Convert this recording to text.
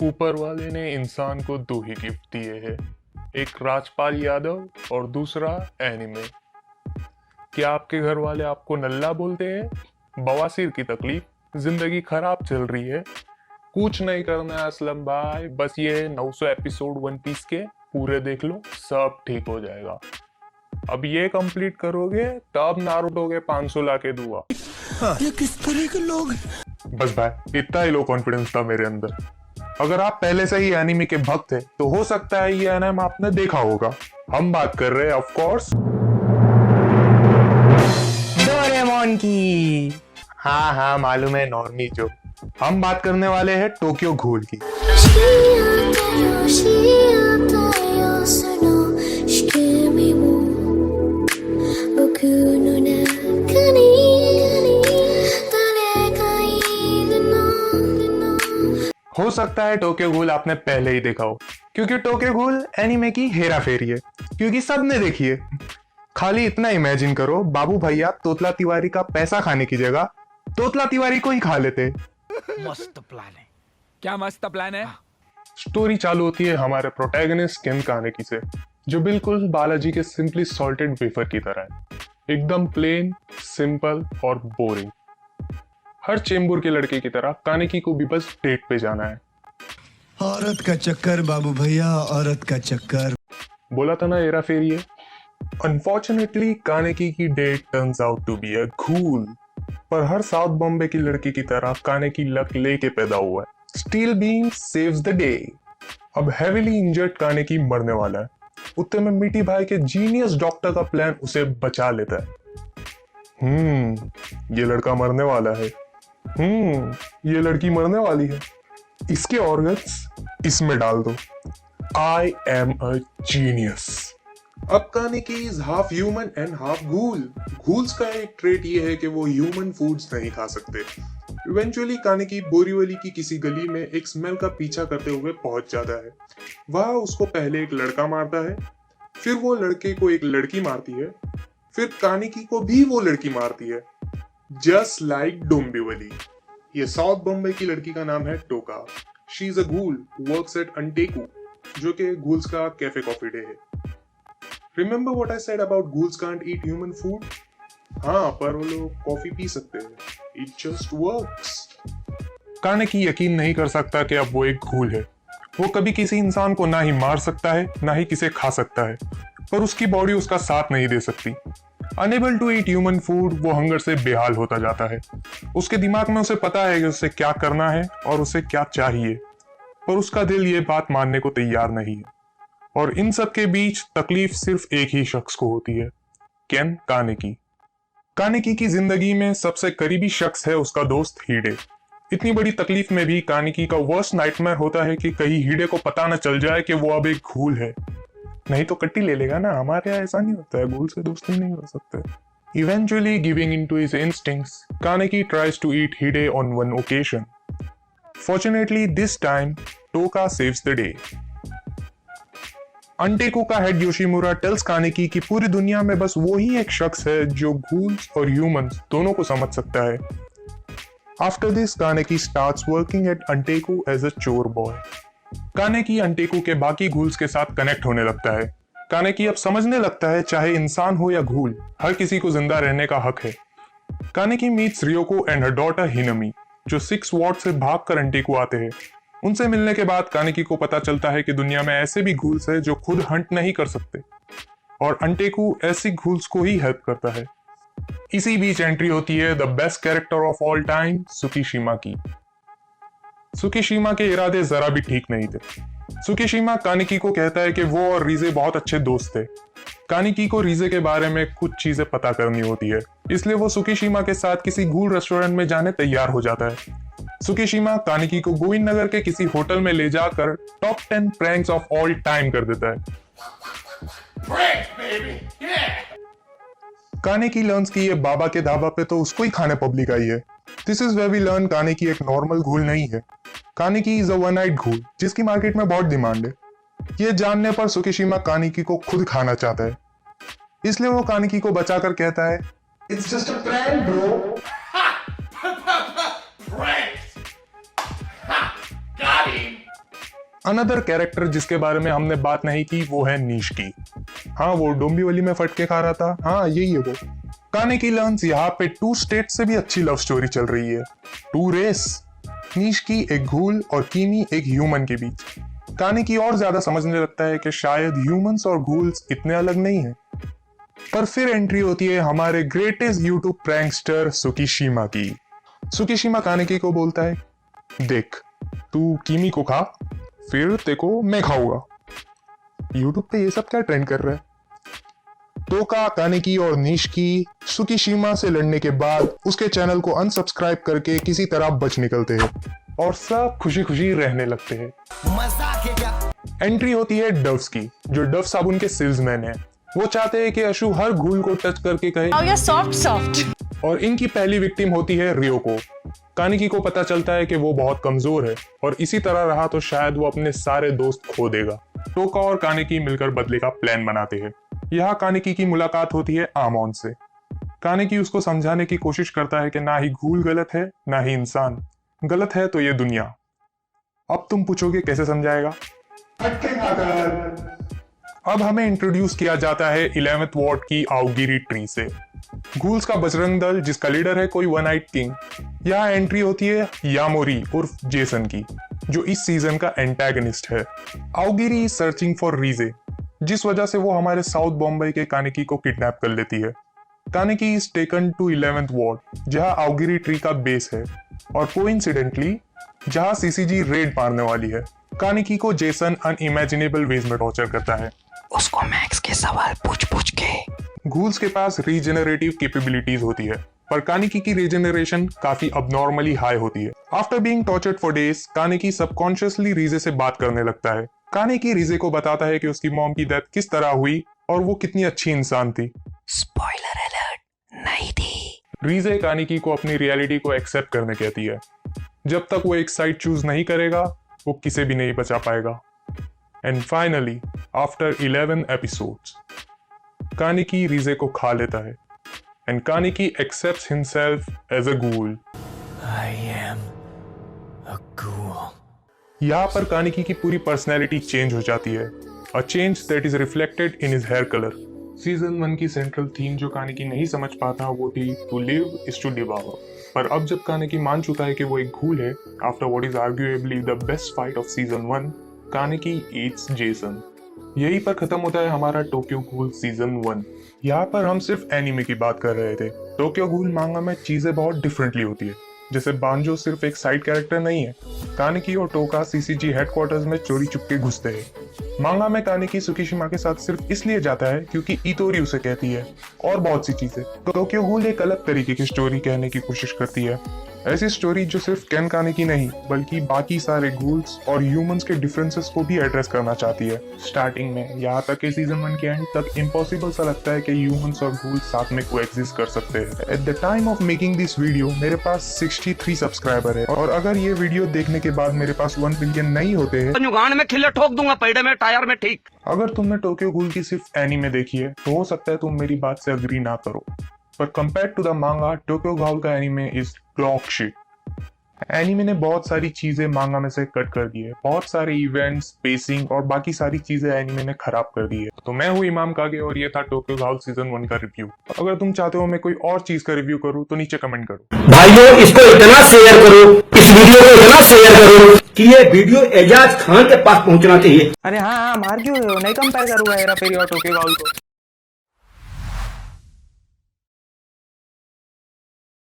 ऊपर वाले ने इंसान को दो ही गिफ्ट दिए हैं, एक राजपाल यादव और दूसरा एनिमे। क्या आपके घर वाले आपको नल्ला बोलते हैं? बवासीर की तकलीफ, जिंदगी खराब चल रही है? कुछ नहीं करना है असलम भाई, बस ये 900 एपिसोड वन पीस के पूरे देख लो, सब ठीक हो जाएगा। अब ये कंप्लीट करोगे तब नारुतो के 500 लाके दूंगा। ये किस तरह के लोग हैं? बस भाई, इतना ही लो कॉन्फिडेंस था मेरे अंदर। अगर आप पहले से ही एनिमे के भक्त थे तो हो सकता है ये एनिमे आपने देखा होगा। हम बात कर रहे हैं ऑफ कोर्स डोरेमोन की। हाँ मालूम है, नॉर्मी जो। हम बात करने वाले हैं टोक्यो घूल की। हो सकता है टोक्यो घूल आपने पहले ही देखा हो, क्योंकि टोक्यो घूल एनिमे की हेरा फेरी है, क्योंकि सबने देखी है। खाली इतना इमेजिन करो, बाबू भैया तोतला तिवारी का पैसा खाने की जगह तोतला तिवारी को ही खा लेते। मस्त प्लान है। क्या मस्त प्लान है? स्टोरी चालू होती है हमारे प्रोटैगनिस्ट केन कानेकी से, जो बिल्कुल बालाजी के सिंपली सॉल्टेड वेफर की तरह है, एकदम प्लेन, सिंपल और बोरिंग। हर चेंबूर के लड़के की तरह कानेकी को भी बस डेट पे जाना है। औरत का चक्कर बाबू भैया, औरत का चक्कर। बोला था ना हेरा फेरी है। अनफॉर्चुनेटली कानेकी की date turns out to be a ghoul, पर हर साउथ बॉम्बे की लड़की की तरह कानेकी लक लेके पैदा हुआ है। Steel beam saves the day. अब हेविली इंजर्ड कानेकी मरने वाला है, उतने में मिट्टी भाई के जीनियस डॉक्टर का प्लान उसे बचा लेता है। ये लड़का मरने वाला है। ये लड़की मरने वाली है। इसके ऑर्गन्स इसमें डाल दो। I am a genius. अब Kaneki is half human and half ghoul. Ghouls का एक ट्रेट ये है कि वो ह्यूमन फूड्स नहीं खा सकते। इवेंचुअली कानेकी बोरीवली की किसी गली में एक स्मेल का पीछा करते हुए पहुंच जाता है। वह उसको पहले एक लड़का मारता है, फिर वो लड़के को एक लड़की मारती है, फिर कानेकी को भी वो लड़की मारती है, जस्ट लाइक डोंबिवली। ये साउथ बॉम्बे की लड़की का नाम है Touka. She is a ghoul, works at Anteiku, जो कि घूल्स का कैफे कॉफी डे है। Remember what I said about ghouls can't eat human food? हाँ, पर वो लोग कॉफी पी सकते हैं। It just works. कानेकी यकीन नहीं कर सकता कि अब वो एक घूल है। वो कभी किसी इंसान को ना ही मार सकता है, ना ही किसे खा सकता है, पर उसकी बॉडी उसका साथ नहीं दे सकती। Unable to eat human food, वो हंगर से बेहाल होता जाता है। उसके दिमाग में उसे पता है कि उसे क्या करना है और उसे क्या चाहिए, पर उसका दिल ये बात मानने को तैयार नहीं है। और इन सब के बीच तकलीफ सिर्फ एक ही शख्स को होती है, केन कानेकी। कानेकी की जिंदगी में सबसे करीबी शख्स है उसका दोस्त हीडे। इतनी बड़ी तकलीफ में भी कानेकी का वर्स्ट नाइटमेयर होता है कि कहीं हीडे को पता न चल जाए कि वो अब एक घूल है, नहीं तो कट्टी ले लेगा ना। हमारे यहाँ ऐसा नहीं होता है, घूल से दोस्ती नहीं हो सकते। Eventually giving into his instincts, Kaneki tries to eat Hide on one occasion. Fortunately, this time, Toka saves the day. अंटेको का हेड योशिमुरा टेल्स कानेकी कि पूरी दुनिया में बस वो ही एक शख्स है जो घूल्स और ह्यूमंस दोनों को समझ सकता है। After this, Kaneki starts working at Anteku as a chore boy. कानेकी अंटेकू के बाकी घूल्स के साथ कनेक्ट होने लगता है। कानेकी अब समझने लगता है चाहे इंसान हो या घूल, हर किसी को जिंदा रहने का हक है। Kaneki meets Ryoko and her daughter Hinami, जो 6 वार्ड से भागकर अंटेकू आते हैं। उनसे मिलने के बाद कानेकी को पता चलता है कि दुनिया में ऐसे भी घूल्स हैं जो खुद हंट नहीं कर सकते, और अंटेकू ऐसी घूल्स को ही हेल्प करता है। इसी बीच एंट्री होती है the best character of all time, Tsukiyama की। सुकीशिमा के इरादे जरा भी ठीक नहीं थे। सुकीशिमा कानेकी को कहता है कि वो और रीजे बहुत अच्छे दोस्त थे। कानेकी को रीजे के बारे में कुछ चीजें पता करनी होती है, इसलिए वो सुकीशिमा के साथ किसी घूल रेस्टोरेंट में जाने तैयार हो जाता है। सुकीशिमा कानेकी को गोविंद नगर के किसी होटल में ले जाकर top 10 pranks of all time कर देता है। कानेकी लर्न्स कि ये बाबा के ढाबा पे तो उसको ही खाने पब्लिक आई है। This is where we learn Kaneki एक नॉर्मल घूल नहीं है। Kaneki is a one eyed घूल जिसकी मार्केट में बहुत डिमांड है। ये जानने पर सुकीशिमा कानेकी को खुद खाना चाहता है, इसलिए वो कानेकी को बचाकर कहता है, it's just a prank bro. Another character जिसके बारे में हमने बात नहीं की वो है निष्की। हाँ, वो डोंबिवली में फटके खा रहा था, हाँ यही है वो। कानेकी लर्न्स यहाँ पे 2 स्टेट से भी अच्छी लव स्टोरी चल रही है। 2 रेस, निष्की एक घूल और कीमी एक ह्यूमन के बीच। कानेकी और ज्यादा समझने लगता है कि शायद ह्यूमंस और घूल्स इतने अलग नहीं हैं। पर फिर एंट्री होती है हमारे ग्रेटेस्ट यूट्यूब प्रैंकस्टर सुकीशिमा की। सुकीशिमा कानेकी को बोलता है, देख तू कीमी को खा, फिर तेको मैं खाऊंगा। यूट्यूब पे ये सब क्या ट्रेंड कर रहा है? तोका, कानेकी और निष्की सुकीशिमा से लड़ने के बाद उसके चैनल को अनसब्सक्राइब करके किसी तरह बच निकलते हैं और सब खुशी खुशी रहने लगते हैं। मजाक है क्या? एंट्री होती है डव्स की, जो डव साबुन के सेल्समैन है। वो चाहते हैं कि अशु हर घूल को टच करके कहे Oh, you're soft. और इनकी पहली विक्टिम होती है रियोको। कानेकी को पता चलता है कि वो बहुत कमजोर है और इसी तरह रहा तो शायद वो अपने सारे दोस्त खो देगा। टोका और कानेकी मिलकर बदले का प्लान बनाते हैं। यहाँ कानेकी की मुलाकात होती है आमोन से। कानेकी उसको समझाने की कोशिश करता है कि ना ही घूल गलत है ना ही इंसान गलत है, तो ये दुनिया। अब तुम पूछोगे कैसे समझाएगा? अब हमें इंट्रोड्यूस किया जाता है 11th वार्ड की आउगिरी ट्री से। घूल्स का बजरंग दल जिसका लीडर है कोई वन आइट किंग। यहाँ एंट्री होती है यामोरी उर्फ जेसन की, जो इस सीजन का एंटेगनिस्ट है। आउगिरी इज सर्चिंग फॉर रीजे, जिस वजह से वो हमारे साउथ बॉम्बे के कानेकी को किडनैप कर लेती है। Kaneki is taken to 11th ward, जहाँ आउगिरी ट्री का बेस है और कोइंसिडेंटली जहाँ सीसीजी रेड मारने वाली है। कानेकी को जेसन अनइमेजिनेबल वेज में टॉर्चर करता है। उसको मैक्स के सवाल पूछ के। घूल्स के पास रीजेनरेटिव कैपेबिलिटीज होती है, पर कानेकी की रीजेनरेशन काफी अबनॉर्मली हाई होती है। After being tortured for days, Kaneki subconsciously Rize से बात करने लगता है। कानेकी रीजे को बताता है कि उसकी मॉम की डेथ किस तरह हुई और वो कितनी अच्छी इंसान थी। स्पॉइलर अलर्ट, नहीं थी। रीजे कानेकी को अपनी रियलिटी को एक्सेप्ट करने कहती है। जब तक वो एक साइड चूज नहीं करेगा, वो किसे भी नहीं बचा पाएगा। And finally after 11 episodes, Kaneki Rize को खा लेता है and Kaneki accepts himself as a ghoul. I am a ghoul. यहाँ पर कानेकी की पूरी पर्सनैलिटी चेंज हो जाती है, a change that is reflected in his hair colour. Season 1 की सेंट्रल थीम जो कानेकी नहीं समझ पाता वो थी टू लिव इज टू डिवॉर। पर अब जब कानेकी मान चुका है कि वो एक घूल है, after what is arguably the best fight off season 1, कानेकी Yeats Jason. यहीं पर खत्म होता है हमारा टोक्यो घूल सीजन 1। यहाँ पर हम सिर्फ एनिमे की बात कर रहे थे। टोक्यो घूल मांगा में चीजें बहुत डिफरेंटली होती है। जैसे बांजो सिर्फ एक साइड कैरेक्टर नहीं है, कानेकी और टोका सीसीजी हेडक्वार्टर्स में चोरी चुपके घुसते हैं। मांगा में कानेकी सुकीशिमा के साथ सिर्फ इसलिए जाता है क्योंकि इतोरी उसे कहती है, और बहुत सी चीजें। टोक्यो घूल एक अलग तरीके की स्टोरी कहने की कोशिश करती है, ऐसी स्टोरी जो सिर्फ केन कानेकी नहीं बल्कि बाकी सारे घूल्स और ह्यूमंस के डिफरेंसेस को भी एड्रेस करना चाहती है। स्टार्टिंग में यहाँ तक कि सीजन 1 के एंड तक इम्पॉसिबल सा लगता है कि ह्यूमंस और घूल्स साथ में कोएग्जिस्ट कर सकते हैं। At the time of making this video मेरे पास 63 सब्सक्राइबर है, और अगर ये वीडियो देखने के बाद मेरे पास 1 बिलियन नहीं होते हैं, जुगान में खिल्ले ठोक दूंगा पेड़े में टायर में। ठीक, अगर तुमने टोक्यो घूल की सिर्फ एनीमे देखी है तो हो सकता है तुम मेरी बात से अग्री ना करो, पर compare to the manga, Tokyo Ghoul का anime is dog shit. Anime ने बहुत सारी चीजें मांगा में से कट कर दी है, बहुत सारे इवेंट्स, पेसिंग और बाकी सारी चीजें एनीमे ने खराब कर दी है। तो मैं हूँ इमाम कागे और ये था टोक्यो घूल सीजन 1 का रिव्यू। अगर तुम चाहते हो मैं कोई और चीज का रिव्यू करूँ तो नीचे कमेंट करो। भाइयों इसको इतना शेयर करो, इस वीडियो को इतना शेयर करो कि ये वीडियो एजाज खान के पास पहुंचना चाहिए। अरे हाँ मार क्यों नहीं कंपेयर करूंगा हेरा फेरी और टोक्यो घूल को।